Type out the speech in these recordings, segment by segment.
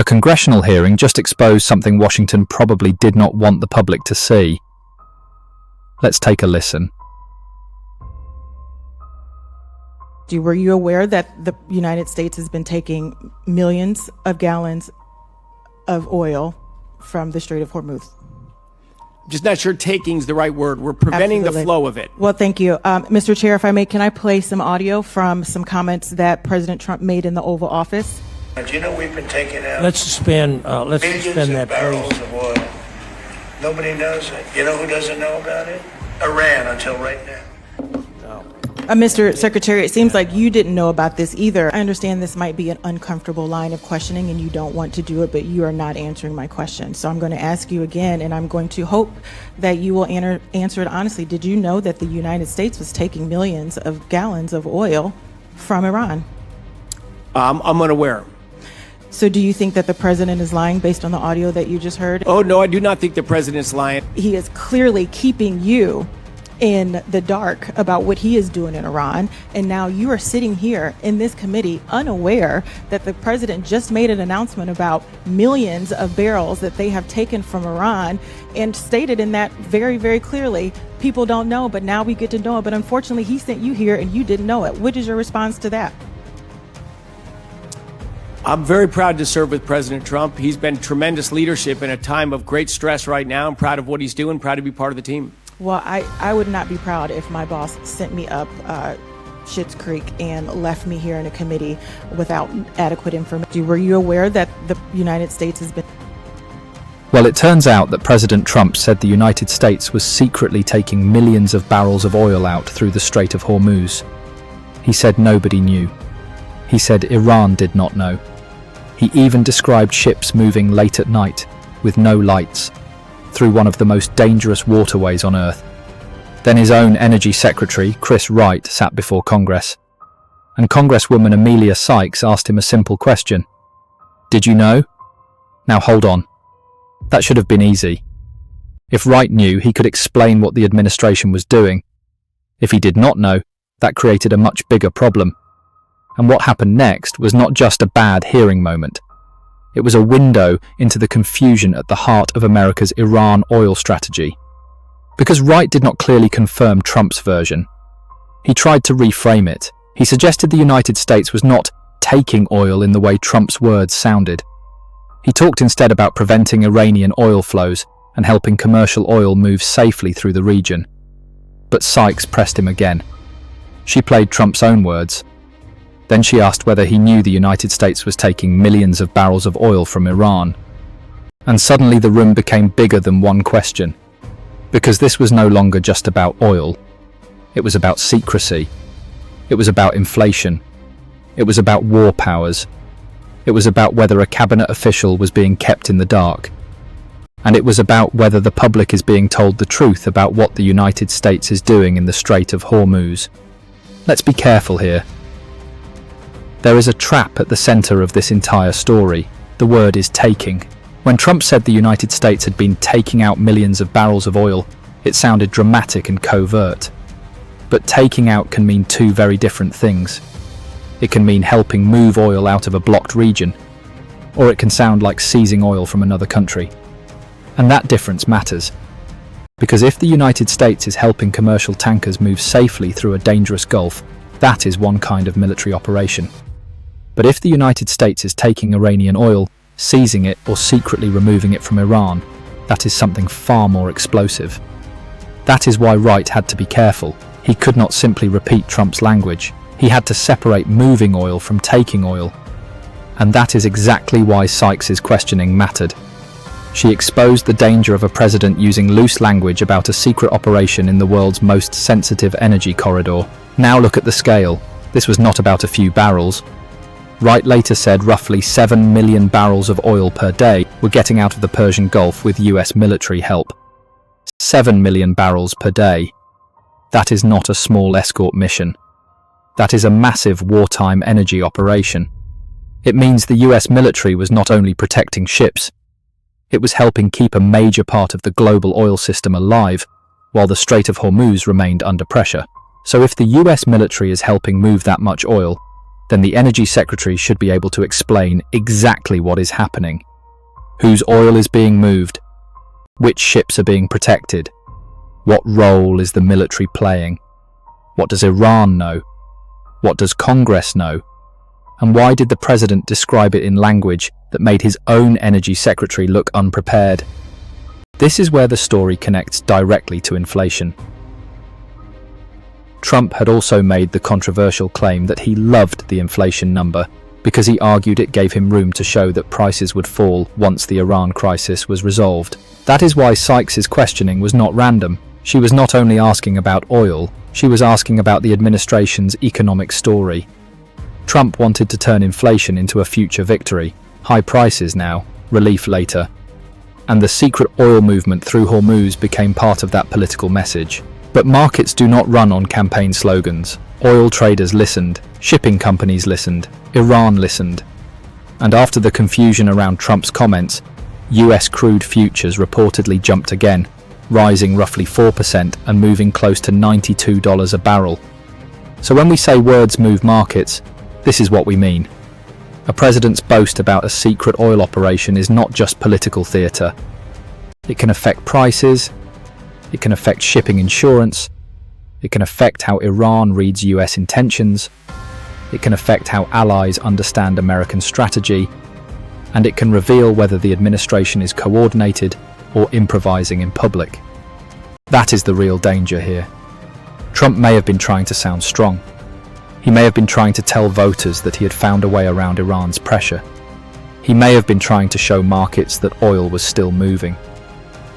A congressional hearing just exposed something Washington probably did not want the public to see. Let's take a listen. Were you aware that the United States has been taking millions of gallons of oil from the Strait of Hormuz? Just not sure taking's the right word. We're preventing the flow of it. Well, thank you. Mr. Chair, if I may, can I play some audio from some comments that President Trump made in the Oval Office? Do you know we've been taking out Let's suspend that, barrels please. of oil. Nobody knows it. You know who doesn't know about it? Iran until right now. Mr. Secretary, it seems like you didn't know about this either. I understand this might be an uncomfortable line of questioning and you don't want to do it, but you are not answering my question. So I'm going to ask you again, and I'm going to hope that you will answer it honestly. Did you know that the United States was taking millions of gallons of oil from Iran? I'm unaware. So do you think that the president is lying based on the audio that you just heard? Oh, no, I do not think the president's lying. He is clearly keeping you in the dark about what he is doing in Iran, and now you are sitting here in this committee unaware that the president just made an announcement about millions of barrels that they have taken from Iran and stated in that very, very clearly, people don't know, but now we get to know it. But unfortunately, he sent you here and you didn't know it. What is your response to that? I'm very proud to serve with President Trump. He's been tremendous leadership in a time of great stress right now. I'm proud of what he's doing, proud to be part of the team. Well, I would not be proud if my boss sent me up Schitt's Creek and left me here in a committee without adequate information. Were you aware that the United States has been... Well, it turns out that President Trump said the United States was secretly taking millions of barrels of oil out through the Strait of Hormuz. He said nobody knew. He said Iran did not know. He even described ships moving late at night, with no lights, through one of the most dangerous waterways on Earth. Then his own Energy Secretary Chris Wright sat before Congress, and Congresswoman Emilia Sykes asked him a simple question. Did you know? Now hold on. That should have been easy. If Wright knew, he could explain what the administration was doing. If he did not know, that created a much bigger problem. And what happened next was not just a bad hearing moment. It was a window into the confusion at the heart of America's Iran oil strategy. Because Wright did not clearly confirm Trump's version, he tried to reframe it. He suggested the United States was not taking oil in the way Trump's words sounded. He talked instead about preventing Iranian oil flows and helping commercial oil move safely through the region. But Sykes pressed him again. She played Trump's own words. Then she asked whether he knew the United States was taking millions of barrels of oil from Iran. And suddenly the room became bigger than one question. Because this was no longer just about oil. It was about secrecy. It was about inflation. It was about war powers. It was about whether a cabinet official was being kept in the dark. And it was about whether the public is being told the truth about what the United States is doing in the Strait of Hormuz. Let's be careful here. There is a trap at the center of this entire story. The word is taking. When Trump said the United States had been taking out millions of barrels of oil, it sounded dramatic and covert. But taking out can mean two very different things. It can mean helping move oil out of a blocked region, or it can sound like seizing oil from another country. And that difference matters. Because if the United States is helping commercial tankers move safely through a dangerous gulf, that is one kind of military operation. But if the United States is taking Iranian oil, seizing it, or secretly removing it from Iran, that is something far more explosive. That is why Wright had to be careful. He could not simply repeat Trump's language. He had to separate moving oil from taking oil. And that is exactly why Sykes' questioning mattered. She exposed the danger of a president using loose language about a secret operation in the world's most sensitive energy corridor. Now look at the scale. This was not about a few barrels. Wright later said roughly 7 million barrels of oil per day were getting out of the Persian Gulf with US military help. 7 million barrels per day. That is not a small escort mission. That is a massive wartime energy operation. It means the US military was not only protecting ships, it was helping keep a major part of the global oil system alive, while the Strait of Hormuz remained under pressure. So if the US military is helping move that much oil, then the Energy Secretary should be able to explain exactly what is happening. Whose oil is being moved? Which ships are being protected? What role is the military playing? What does Iran know? What does Congress know? And why did the president describe it in language that made his own Energy Secretary look unprepared? This is where the story connects directly to inflation. Trump had also made the controversial claim that he loved the inflation number because he argued it gave him room to show that prices would fall once the Iran crisis was resolved. That is why Sykes' questioning was not random. She was not only asking about oil, she was asking about the administration's economic story. Trump wanted to turn inflation into a future victory. High prices now, relief later. And the secret oil movement through Hormuz became part of that political message. But markets do not run on campaign slogans. Oil traders listened, shipping companies listened, Iran listened. And after the confusion around Trump's comments, US crude futures reportedly jumped again, rising roughly 4% and moving close to $92 a barrel. So when we say words move markets, this is what we mean. A president's boast about a secret oil operation is not just political theatre. It can affect prices, it can affect shipping insurance, it can affect how Iran reads US intentions, it can affect how allies understand American strategy, and it can reveal whether the administration is coordinated or improvising in public. That is the real danger here. Trump may have been trying to sound strong. He may have been trying to tell voters that he had found a way around Iran's pressure. He may have been trying to show markets that oil was still moving.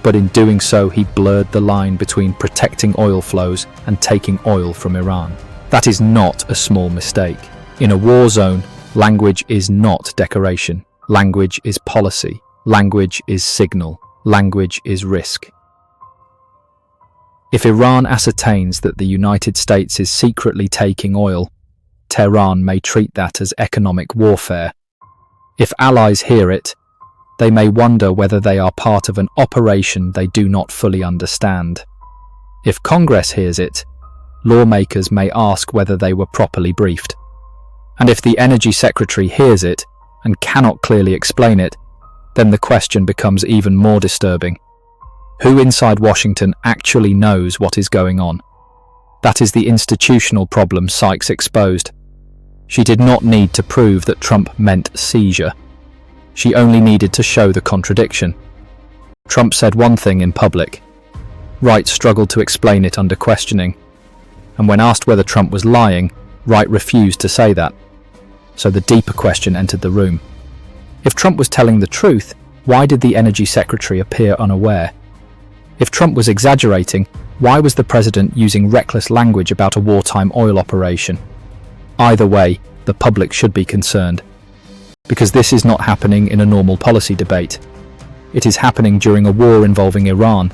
But in doing so, he blurred the line between protecting oil flows and taking oil from Iran. That is not a small mistake. In a war zone, language is not decoration. Language is policy. Language is signal. Language is risk. If Iran ascertains that the United States is secretly taking oil, Tehran may treat that as economic warfare. If allies hear it, they may wonder whether they are part of an operation they do not fully understand. If Congress hears it, lawmakers may ask whether they were properly briefed. And if the Energy Secretary hears it and cannot clearly explain it, then the question becomes even more disturbing. Who inside Washington actually knows what is going on? That is the institutional problem Sykes exposed. She did not need to prove that Trump meant seizure. She only needed to show the contradiction. Trump said one thing in public. Wright struggled to explain it under questioning. And when asked whether Trump was lying, Wright refused to say that. So the deeper question entered the room. If Trump was telling the truth, why did the Energy Secretary appear unaware? If Trump was exaggerating, why was the president using reckless language about a wartime oil operation? Either way, the public should be concerned. Because this is not happening in a normal policy debate. It is happening during a war involving Iran.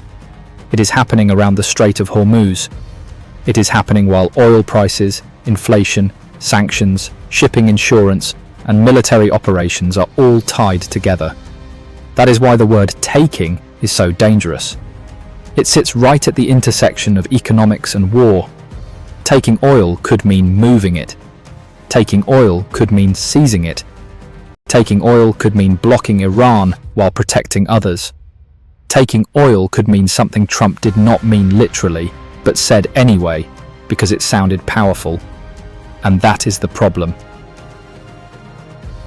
It is happening around the Strait of Hormuz. It is happening while oil prices, inflation, sanctions, shipping insurance, and military operations are all tied together. That is why the word taking is so dangerous. It sits right at the intersection of economics and war. Taking oil could mean moving it. Taking oil could mean seizing it. Taking oil could mean blocking Iran while protecting others. Taking oil could mean something Trump did not mean literally, but said anyway, because it sounded powerful. And that is the problem.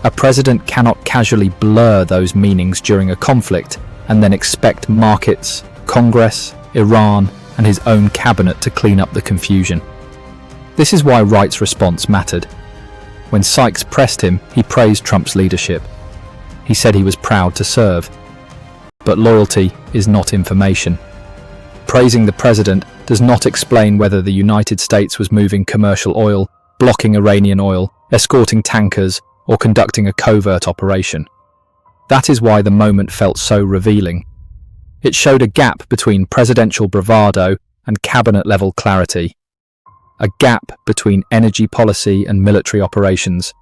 A president cannot casually blur those meanings during a conflict and then expect markets, Congress, Iran, and his own cabinet to clean up the confusion. This is why Wright's response mattered. When Sykes pressed him, he praised Trump's leadership. He said he was proud to serve. But loyalty is not information. Praising the president does not explain whether the United States was moving commercial oil, blocking Iranian oil, escorting tankers, or conducting a covert operation. That is why the moment felt so revealing. It showed a gap between presidential bravado and cabinet-level clarity. A gap between energy policy and military operations.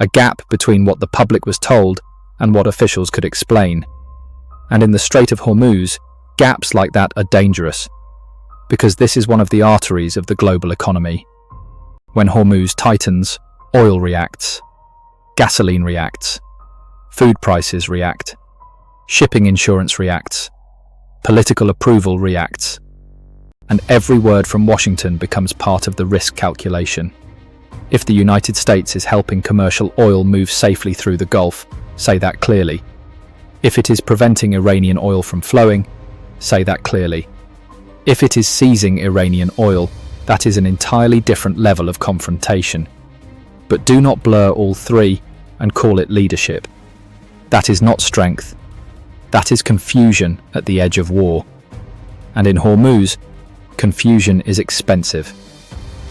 A gap between what the public was told and what officials could explain. And in the Strait of Hormuz, gaps like that are dangerous, because this is one of the arteries of the global economy. When Hormuz tightens, Oil reacts. Gasoline reacts. Food prices react. Shipping insurance reacts. Political approval reacts. And every word from Washington becomes part of the risk calculation. If the United States is helping commercial oil move safely through the Gulf, say that clearly. If it is preventing Iranian oil from flowing, say that clearly. If it is seizing Iranian oil, that is an entirely different level of confrontation. But do not blur all three and call it leadership. That is not strength. That is confusion at the edge of war. And in Hormuz, confusion is expensive.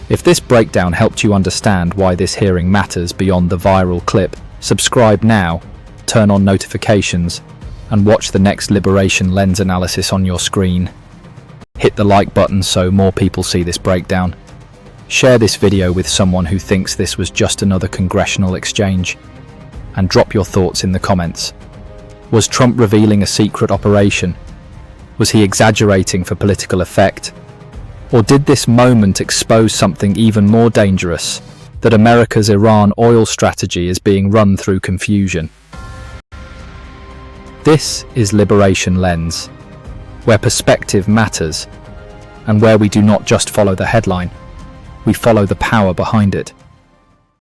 If this breakdown helped you understand why this hearing matters beyond the viral clip, subscribe now, turn on notifications, and watch the next Liberation Lens analysis on your screen. Hit the like button so more people see this breakdown. Share this video with someone who thinks this was just another congressional exchange. And drop your thoughts in the comments. Was Trump revealing a secret operation? Was he exaggerating for political effect? Or did this moment expose something even more dangerous, that America's Iran oil strategy is being run through confusion? This is Liberation Lens, where perspective matters, and where we do not just follow the headline, we follow the power behind it.